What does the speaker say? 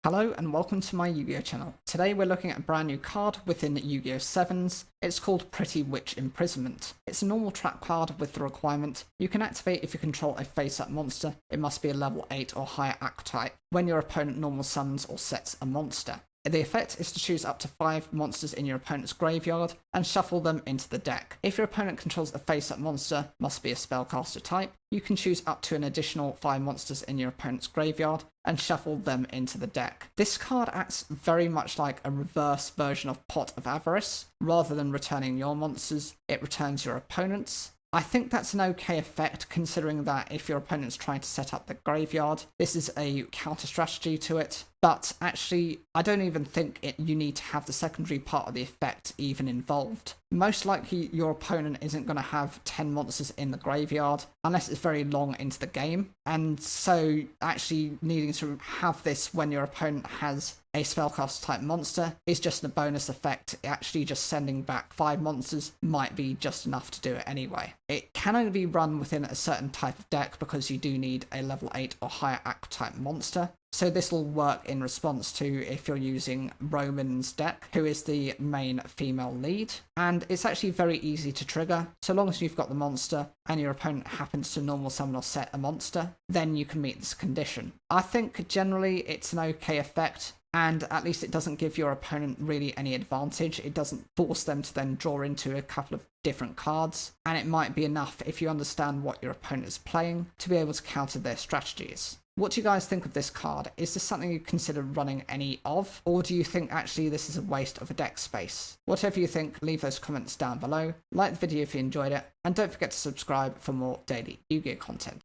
Hello and welcome to my Yu-Gi-Oh channel. Today we're looking at a brand new card within Yu-Gi-Oh! 7s. It's called Pretty Witch Imprisonment. It's a normal trap card with the requirement you can activate if you control a face-up monster. It must be a level 8 or higher archetype when your opponent normal summons or sets a monster. The effect is to choose up to 5 monsters in your opponent's graveyard and shuffle them into the deck. If your opponent controls a face-up monster, must be a spellcaster type, you can choose up to an additional 5 monsters in your opponent's graveyard and shuffle them into the deck. This card acts very much like a reverse version of Pot of Avarice. Rather than returning your monsters, it returns your opponent's. I think that's an okay effect, considering that if your opponent's trying to set up the graveyard, this is a counter strategy to it. But actually, I don't even think you need to have the secondary part of the effect even involved. Most likely, your opponent isn't going to have 10 monsters in the graveyard unless it's very long into the game. And so actually needing to have this when your opponent has a spellcaster type monster is just a bonus effect. Actually just sending back 5 monsters might be just enough to do it anyway. It can only be run within a certain type of deck because you do need a level 8 or higher archetype monster. So this will work in response to if you're using Roman's deck, who is the main female lead. And it's actually very easy to trigger. So long as you've got the monster and your opponent happens to normal summon or set a monster, then you can meet this condition. I think generally it's an okay effect. And at least it doesn't give your opponent really any advantage. It doesn't force them to then draw into a couple of different cards. And it might be enough if you understand what your opponent is playing to be able to counter their strategies. What do you guys think of this card? Is this something you consider running any of? Or do you think actually this is a waste of a deck space? Whatever you think, leave those comments down below. Like the video if you enjoyed it. And don't forget to subscribe for more daily Yu-Gi-Oh content.